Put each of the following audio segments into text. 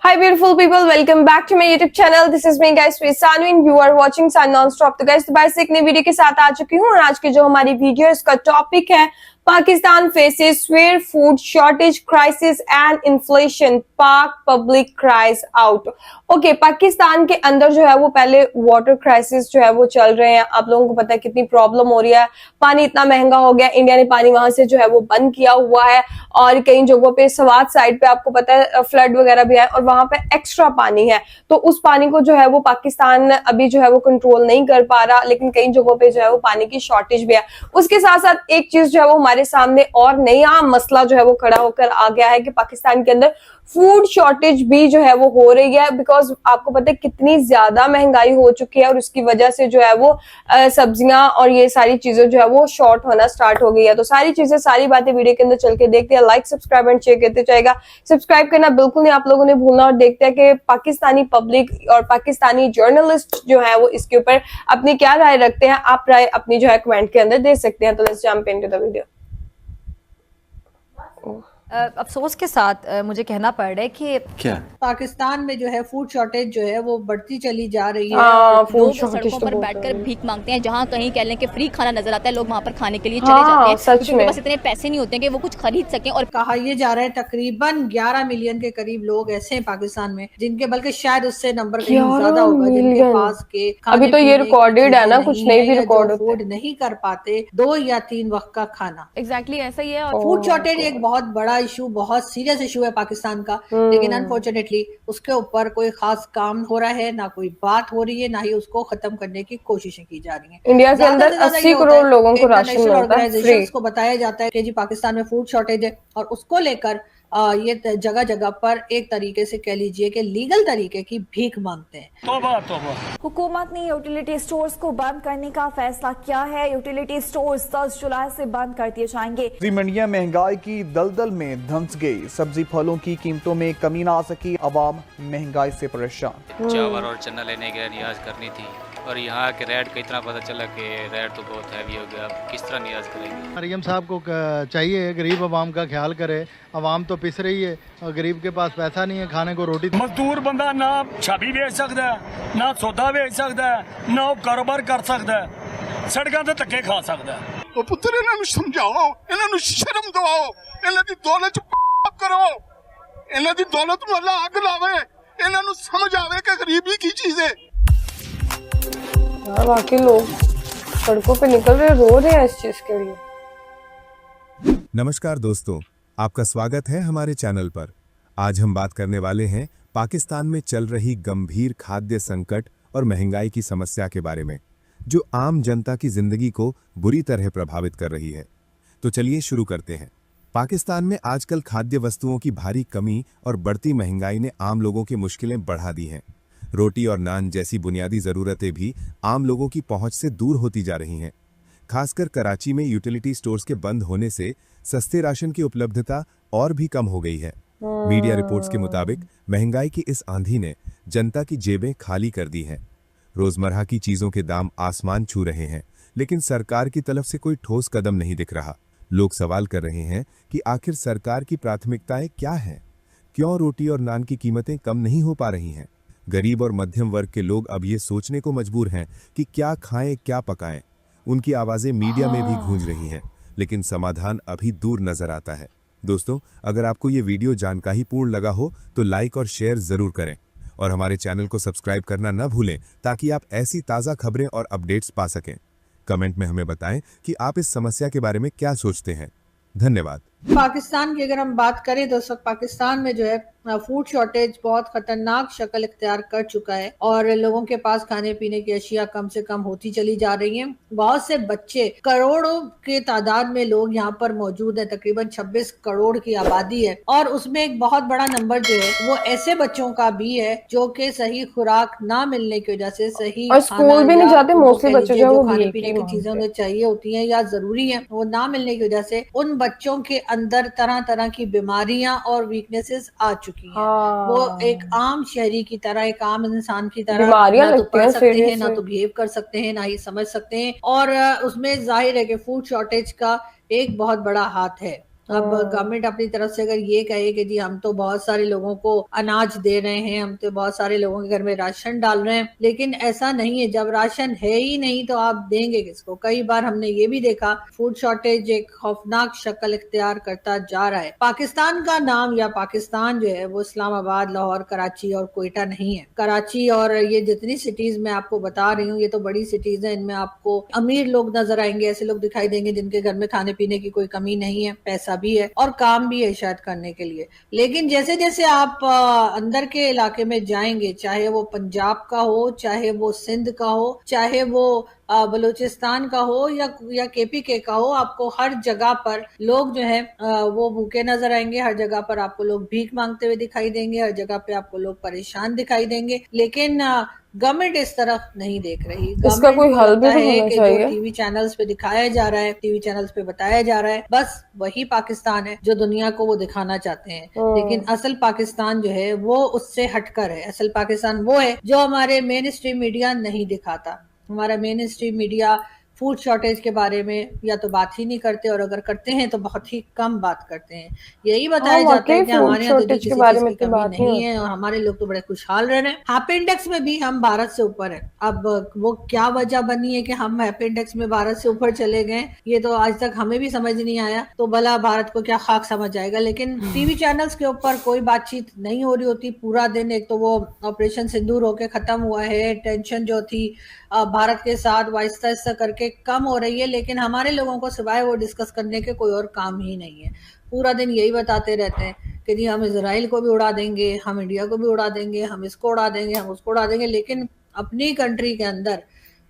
Hi beautiful people, welcome back to my YouTube channel. This is me guys, Sanu and you are watching Sun Non-Stop. तो guys दोबारा से एक नई video के साथ आ चुकी हूँ और आज की जो हमारी वीडियो है इसका टॉपिक है Pakistan faces fair food shortage crisis and inflation, Pak public cries out. Okay, Pakistan के अंदर जो है वो पहले वाटर क्राइसिस जो है वो चल रहे हैं। आप लोगों को पता है कितनी प्रॉब्लम हो रही है, पानी इतना महंगा हो गया, इंडिया ने पानी वहां से जो है वो बंद किया हुआ है और कई जगहों पे सवात साइड पे आपको पता है फ्लड वगैरह भी है और वहां पे एक्स्ट्रा पानी है। तो उस पानी को जो है वो पाकिस्तान अभी जो है वो कंट्रोल नहीं कर पा रहा, लेकिन कई जगहों पे जो है वो पानी की शॉर्टेज भी है। उसके साथ साथ एक चीज जो है वो हमारे सामने और नया मसला जो है वो खड़ा होकर आ गया है कि पाकिस्तान के अंदर फूड शॉर्टेज भी जो है वो हो रही है। बिकॉज आपको पता है कितनी ज्यादा महंगाई हो चुकी है और उसकी वजह से जो है वो सब्जियां और ये सारी चीजें जो है वो शॉर्ट होना स्टार्ट हो गई है। तो सारी चीजें सारी बातें वीडियो के अंदर चल के देखते हैं। लाइक सब्सक्राइब एंड शेयर करते जाएगा, सब्सक्राइब करना बिल्कुल नहीं आप लोगों ने भूलना। और देखते हैं कि पाकिस्तानी पब्लिक और पाकिस्तानी जर्नलिस्ट जो है वो इसके ऊपर अपनी क्या राय रखते हैं। आप राय अपनी जो है कमेंट के अंदर दे सकते हैं। तो let's jump into the video. अफसोस के साथ मुझे कहना पड़ रहा है कि क्या पाकिस्तान में जो है फूड शॉर्टेज जो है वो बढ़ती चली जा रही है। लोग सड़कों पर बैठकर भीख मांगते हैं। जहाँ कहीं कह लें कि फ्री खाना नजर आता है, लोग वहाँ पर खाने के लिए चले जाते हैं क्योंकि उनके पास इतने पैसे नहीं होते हैं कि वो कुछ खरीद सकें। और कहा यह जा रहा है तकरीबन 11 मिलियन के करीब लोग ऐसे हैं पाकिस्तान में जिनके, बल्कि शायद उससे नंबर कहीं ज्यादा होगा, जिनके पास के अभी तो ये रिकॉर्डेड है ना, कुछ नहीं भी रिकॉर्ड अफोर्ड नहीं कर पाते 2 या 3 वक्त का खाना। एग्जैक्टली ऐसा ही है। और फूड शॉर्टेज एक बहुत बड़ा इशू, बहुत सीरियस इशू है पाकिस्तान का, लेकिन अनफॉर्चुनेटली उसके ऊपर कोई खास काम हो रहा है, ना कोई बात हो रही है, ना ही उसको खत्म करने की कोशिशें की जा रही हैं। इंडिया के अंदर 80 करोड़ लोगों को राशन मिलता है फ्री। को बताया जाता है कि जी पाकिस्तान में फूड शॉर्टेज है और उसको लेकर ये जगह जगह पर एक तरीके से कह लीजिए कि लीगल तरीके की भीख मांगते हैं। तौबा। हुकूमत ने यूटिलिटी स्टोर्स को बंद करने का फैसला किया है। यूटिलिटी स्टोर्स 10 जुलाई से बंद कर दिए जाएंगे। सब्जी मंडियां महंगाई की दलदल में धंस गई, सब्जी फलों की कीमतों में कमी ना आ सकी, अवाम महंगाई से परेशान। चावल और चना लेने के नियाज करनी थी और यहाँ के रेट का इतना पता चला कि रेट तो बहुत हैवी हो गया। अब किस तरह नियाज करेंगे? मरियम साहब को चाहिए गरीब आवाम का ख्याल करे। आवाम तो पिस रही है और गरीब के पास पैसा नहीं है खाने को, रोटी। मजदूर बंदा ना छाबी बेच सकता है, ना सौदा बेच सकता है, ना कारोबार कर सकता है, सड़कों से धक्के खा सकता है। तो पुत्र इन्होंने समझाओ, इन्होंने शर्म दवाओ, इन्हों की दौलत करो, इन्हों की दौलत में अल्लाह आग लावे, इन्हों समझ आवे कि गरीबी की चीज है। बाकी लोग सड़कों पे निकल रहे, रो रहे हैं इस चीज के लिए। नमस्कार दोस्तों, आपका स्वागत है हमारे चैनल पर। आज हम बात करने वाले हैं पाकिस्तान में चल रही गंभीर खाद्य संकट और महंगाई की समस्या के बारे में, जो आम जनता की जिंदगी को बुरी तरह प्रभावित कर रही है। तो चलिए शुरू करते हैं। पाकिस्तान में आजकल खाद्य वस्तुओं की भारी कमी और बढ़ती महंगाई ने आम लोगों की मुश्किलें बढ़ा दी हैं। रोटी और नान जैसी बुनियादी ज़रूरतें भी आम लोगों की पहुंच से दूर होती जा रही हैं। खासकर कराची में यूटिलिटी स्टोर्स के बंद होने से सस्ते राशन की उपलब्धता और भी कम हो गई है। मीडिया रिपोर्ट्स के मुताबिक महंगाई की इस आंधी ने जनता की जेबें खाली कर दी हैं। रोजमर्रा की चीज़ों के दाम आसमान छू रहे हैं, लेकिन सरकार की तरफ से कोई ठोस कदम नहीं दिख रहा। लोग सवाल कर रहे हैं कि आखिर सरकार की प्राथमिकताएं क्या हैं? क्यों रोटी और नान की कीमतें कम नहीं हो पा रही हैं? गरीब और मध्यम वर्ग के लोग अब ये सोचने को मजबूर हैं कि क्या खाएं क्या पकाएं। उनकी आवाज़ें मीडिया में भी गूंज रही हैं, लेकिन समाधान अभी दूर नजर आता है। दोस्तों, अगर आपको ये वीडियो जानकारीपूर्ण लगा हो तो लाइक और शेयर ज़रूर करें और हमारे चैनल को सब्सक्राइब करना न भूलें ताकि आप ऐसी ताज़ा खबरें और अपडेट्स पा सकें। कमेंट में हमें बताएं कि आप इस समस्या के बारे में क्या सोचते हैं। धन्यवाद। पाकिस्तान की अगर हम बात करें तो इस वक्त पाकिस्तान में जो है फूड शॉर्टेज बहुत खतरनाक शक्ल इख्तियार कर चुका है और लोगों के पास खाने पीने की अशिया कम से कम होती चली जा रही हैं। बहुत से बच्चे, करोड़ों के तादाद में लोग यहाँ पर मौजूद है, तकरीबन 26 करोड़ की आबादी है और उसमें एक बहुत बड़ा नंबर जो है वो ऐसे बच्चों का भी है जो कि सही खुराक ना मिलने की वजह से सही और स्कूल भी नहीं जाते मोस्टली बच्चे, जो खाने पीने की चीजें उन्हें चाहिए होती हैं या जरूरी है, वो ना मिलने की वजह से उन बच्चों के अंदर तरह तरह की बीमारियां और वीकनेसेस आ चुकी हैं। वो एक आम शहरी की तरह, एक आम इंसान की तरह ना तो पढ़ सकते हैं, ना तो बिहेव कर सकते हैं, ना ही समझ सकते हैं। और उसमें जाहिर है कि फूड शॉर्टेज का एक बहुत बड़ा हाथ है। अब गवर्नमेंट अपनी तरफ से अगर ये कहे कि जी हम तो बहुत सारे लोगों को अनाज दे रहे हैं, हम तो बहुत सारे लोगों के घर में राशन डाल रहे हैं, लेकिन ऐसा नहीं है। जब राशन है ही नहीं तो आप देंगे किसको? कई बार हमने ये भी देखा फूड शॉर्टेज एक खौफनाक शक्ल इख्तियार करता जा रहा है। पाकिस्तान का नाम या पाकिस्तान जो है वो इस्लामाबाद, लाहौर, कराची और कोयटा नहीं है। कराची और ये जितनी सिटीज मैं आपको बता रही हूँ ये तो बड़ी सिटीज है, इनमें आपको अमीर लोग नजर आएंगे, ऐसे लोग दिखाई देंगे जिनके घर में खाने पीने की कोई कमी नहीं है, पैसा भी है और काम भी है शायद करने के लिए। लेकिन जैसे जैसे आप अंदर के इलाके में जाएंगे, चाहे वो पंजाब का हो, चाहे वो सिंध का हो, चाहे वो बलूचिस्तान का हो या केपीके का हो, आपको हर जगह पर लोग जो है वो भूखे नजर आएंगे। हर जगह पर आपको लोग भीख मांगते हुए दिखाई देंगे, हर जगह पे आपको लोग परेशान दिखाई देंगे। लेकिन गवर्नमेंट इस तरफ नहीं देख रही। इसका कोई हल भी तो होना चाहिए। टीवी चैनल्स पे दिखाया जा रहा है, टीवी चैनल्स पे बताया जा रहा है, बस वही पाकिस्तान है जो दुनिया को वो दिखाना चाहते हैं। लेकिन असल पाकिस्तान जो है वो उससे हटकर है। असल पाकिस्तान वो है जो हमारे मेन स्ट्रीम मीडिया नहीं दिखाता। हमारा main stream media food shortage के बारे में या तो बात ही नहीं करते, और अगर करते हैं तो बहुत ही कम बात करते हैं। यही बताया जाता है कि हमारे यहाँ तो किसी चीज की कमी नहीं है और हमारे लोग तो बड़े खुशहाल रह रहे हैं। हैप्पी इंडेक्स में भी हम भारत से ऊपर है। अब वो क्या वजह बनी है कि हम हैप्पी इंडेक्स में भारत से ऊपर चले गए, ये तो आज तक हमें भी समझ नहीं आया। तो भला भारत को क्या खाक समझ आएगा। लेकिन टीवी चैनल्स के ऊपर कोई बातचीत नहीं हो रही होती पूरा दिन। एक तो वो ऑपरेशन सिंदूर होके खत्म हुआ है, टेंशन जो थी भारत के साथ आहिस्ता आहिस्ता करके कम हो रही है, लेकिन हमारे लोगों को सिवाय वो डिस्कस करने के कोई और काम ही नहीं है। पूरा दिन यही बताते रहते हैं कि जी हम इजराइल को भी उड़ा देंगे, हम इंडिया को भी उड़ा देंगे, हम इसको उड़ा देंगे, हम उसको उड़ा देंगे। लेकिन अपनी कंट्री के अंदर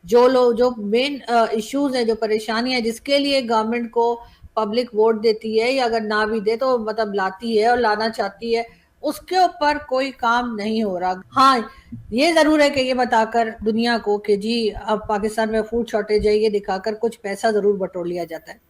जो मेन इश्यूज है, जो परेशानियां है, जिसके लिए गवर्नमेंट को पब्लिक वोट देती है या अगर ना भी दे तो मतलब लाती है और लाना चाहती है, उसके ऊपर कोई काम नहीं हो रहा। हाँ, ये जरूर है कि ये बताकर दुनिया को कि जी अब पाकिस्तान में फूड शॉर्टेज है, ये दिखाकर कुछ पैसा जरूर बटोर लिया जाता है।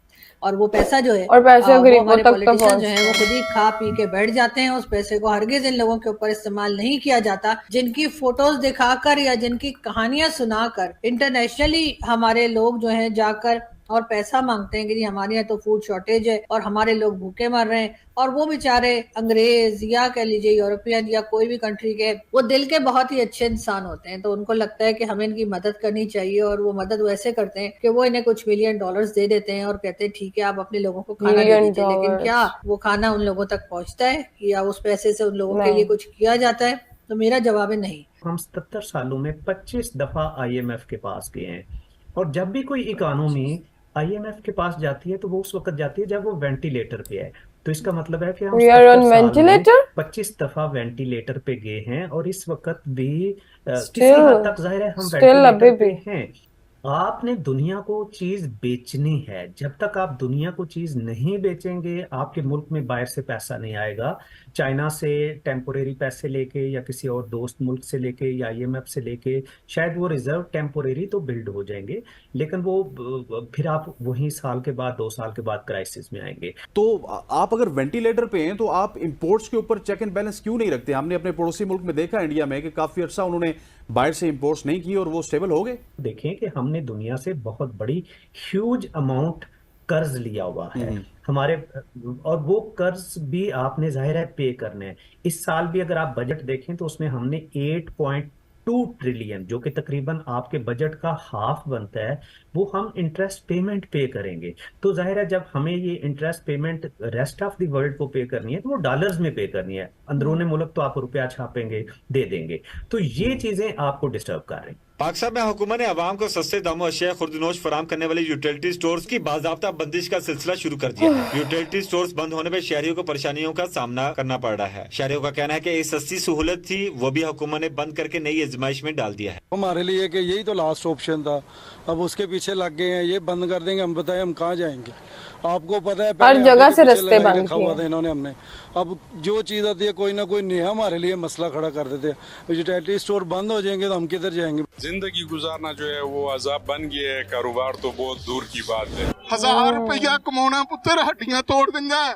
और वो पैसा जो है और पैसे गरीबों तक पॉलिटिशियन जो है वो खुद ही खा पी के बैठ जाते हैं। उस पैसे को हरगिज इन लोगों के ऊपर इस्तेमाल नहीं किया जाता, जिनकी फोटोज दिखाकर या जिनकी कहानियां सुनाकर इंटरनेशनली हमारे लोग जो है जाकर और पैसा मांगते हैं कि जी हमारे यहाँ तो फूड शॉर्टेज है और हमारे लोग भूखे मर रहे हैं। और वो बेचारे अंग्रेज या कह लीजिए यूरोपियन या कोई भी कंट्री के, वो दिल के बहुत ही अच्छे इंसान होते हैं, तो उनको लगता है कि हमें इनकी मदद करनी चाहिए। और वो मदद वैसे करते हैं कि वो इन्हें कुछ $1 मिलियन दे देते हैं और कहते हैं ठीक है आप अपने लोगों को खाना दे दीजिए। लेकिन क्या वो खाना उन लोगों तक पहुंचता है या उस पैसे से उन लोगों के लिए कुछ किया जाता है? तो मेरा जवाब है नहीं। हम 77 सालों में 25 दफा IMF के पास गए हैं, और जब भी कोई इकोनॉमी IMF के पास जाती है तो वो उस वक्त जाती है जब वो वेंटिलेटर पे है। तो इसका मतलब है कि हम 25 दफा वेंटिलेटर पे गए हैं और इस वक्त भी किसी हद तक जाहिर है हम वेंटिलेटर पे हैं। आपने दुनिया को चीज बेचनी है, जब तक आप दुनिया को चीज नहीं बेचेंगे आपके मुल्क में बाहर से पैसा नहीं आएगा। चाइना से टेम्पोरेरी पैसे लेके या किसी और दोस्त मुल्क से लेके या IMF से लेके शायद वो रिजर्व टेम्पोरेरी तो बिल्ड हो जाएंगे, लेकिन वो फिर आप वही साल के बाद 2 साल के बाद क्राइसिस में आएंगे। तो आप अगर वेंटिलेटर पे हैं तो आप इंपोर्ट्स के ऊपर चेक एंड बैलेंस क्यों नहीं रखते? हमने अपने पड़ोसी मुल्क में देखा इंडिया में कि काफी अर्सा उन्होंने बाहर से इंपोर्ट्स नहीं की और वो स्टेबल हो गए। देखें कि हमने दुनिया से बहुत बड़ी ह्यूज अमाउंट कर्ज लिया हुआ है हमारे, और वो कर्ज भी आपने जाहिर है पे करने हैं। इस साल भी अगर आप बजट देखें तो उसमें हमने 8.2 ट्रिलियन, जो कि तकरीबन आपके बजट का हाफ बनता है, वो हम इंटरेस्ट पेमेंट पे करेंगे। तो जाहिर है जब हमें ये interest payment rest of the world को पे करनी है तो वो डॉलर्स में पे करनी है। अंदरूनी मुल्क तो आप रुपया छापेंगे दे देंगे, तो ये चीजें आपको डिस्टर्ब कर रही हैं। पाकिस्तान में हुकूमत ने अवाम को सस्ते दामों अशिया खुर्दनोश फराम करने वाले यूटिलिटी स्टोर्स की बाज़ाब्ता बंदिश का सिलसिला शुरू कर दिया है। यूटिलिटी स्टोर्स बंद होने पर शहरियों को परेशानियों का सामना करना पड़ रहा है। शहरियों का कहना है कि एक सस्ती सहूलत थी वो भी हुकूमत ने बंद करके नई आजमाइश में डाल दिया है। हमारे लिए कि यही तो लास्ट ऑप्शन था, अब उसके पीछे लग गए हैं। ये बंद कर देंगे, हम बताएं हम कहाँ जाएंगे? आपको पता है हर जगह से रास्ते बंद किए इन्होंने। हमने अब जो चीज आती है कोई ना कोई नया हमारे लिए मसला खड़ा कर देते हैं। यूटिलिटी स्टोर बंद हो जाएंगे तो हम किधर जाएंगे? जिंदगी गुजारना जो है वो अजाब बन गया है, कारोबार तो बहुत दूर की बात है। 1000 रुपया कमाना पुत्र हड्डियां तोड़ दिंदा है,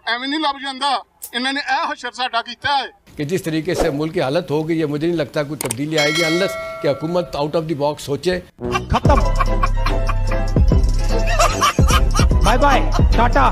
एवें नहीं लभ जांदा। इन्होंने ए हशर साडा कीता है कि जिस तरीके से मुल्क की हालत हो गई है, मुझे नहीं लगता कोई तब्दीली आएगी अनलेस कि हुकूमत आउट ऑफ द बॉक्स सोचे। खत्म, bye bye, tata.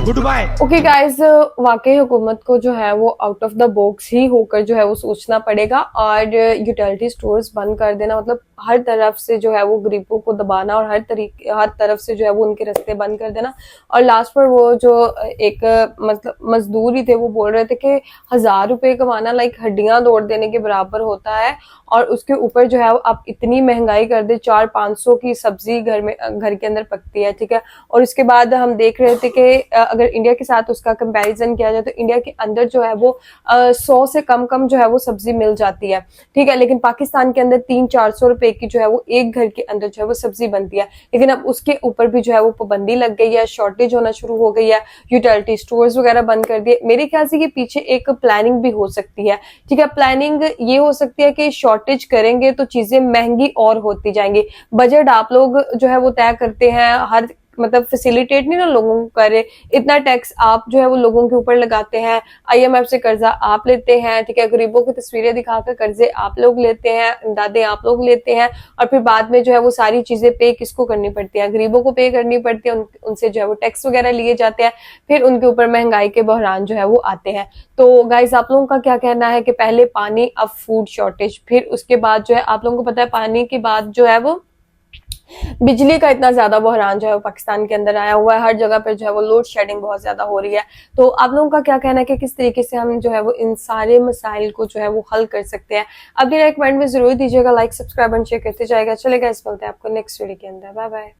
Good bye. Okay guys, वाकई हुकूमत को जो है वो आउट ऑफ द बॉक्स ही होकर जो है वो सोचना पड़ेगा और यूटिलिटी स्टोर्स बंद कर देना, मतलब हर तरफ से जो है वो गरीबों को दबाना और हर तरफ से जो है वो उनके रास्ते बंद कर देना। और लास्ट पर वो जो एक मतलब मजदूर ही थे वो बोल रहे थे कि 1000 रुपए कमाना लाइक हड्डियां तोड़ देने के बराबर होता है, और उसके ऊपर जो है आप इतनी महंगाई कर दे, 400-500 की सब्जी घर के अंदर पकती है, ठीक है। और उसके बाद हम देख रहे थे कि अगर इंडिया के साथ उसका कंपैरिजन किया जाए तो इंडिया के अंदर जो है वो 100 से कम जो है वो सब्जी मिल जाती है, ठीक है। लेकिन पाकिस्तान के अंदर 300-400 रुपए की जो है वो एक घर के अंदर जो है वो सब्जी बनती है। लेकिन अब उसके ऊपर भी जो है वो पाबंदी लग गई है, शॉर्टेज होना शुरू हो गई है, यूटिलिटी स्टोर्स वगैरह बंद कर दिए। मेरे ख्याल से ये पीछे एक प्लानिंग भी हो सकती है, ठीक है। प्लानिंग ये हो सकती है कि शॉर्टेज करेंगे तो चीजें महंगी और होती जाएंगी। बजट आप लोग जो है वो तय करते हैं, हर मतलब फैसिलिटेट नहीं ना लोगों को करे, इतना टैक्स आप जो है वो लोगों के ऊपर लगाते हैं, IMF से कर्जा आप लेते हैं, ठीक है। गरीबों की तस्वीरें दिखाकर कर्जे आप लोग लेते हैं, इमदादें आप लोग लेते हैं, और फिर बाद में जो है वो सारी चीजें पे किसको करनी पड़ती है? गरीबों को पे करनी पड़ती है, उनसे जो है वो टैक्स वगैरह लिए जाते हैं, फिर उनके ऊपर महंगाई के बहरान जो है वो आते हैं। तो गाइज आप लोगों का क्या कहना है कि पहले पानी अब फूड शॉर्टेज, फिर उसके बाद जो है आप लोगों को पता है पानी के बाद जो है वो बिजली का इतना ज्यादा बहरान जो है पाकिस्तान के अंदर आया हुआ है, हर जगह पर जो है वो लोड शेडिंग बहुत ज्यादा हो रही है। तो आप लोगों का क्या कहना है कि किस तरीके से हम जो है वो इन सारे मसाइल को जो है वो हल कर सकते हैं? अपनी कमेंट में जरूर दीजिएगा, लाइक सब्सक्राइब एंड शेयर करते जाएगा। चलेगा, इस मिलते हैं आपको नेक्स्ट वीडियो के अंदर। Bye bye.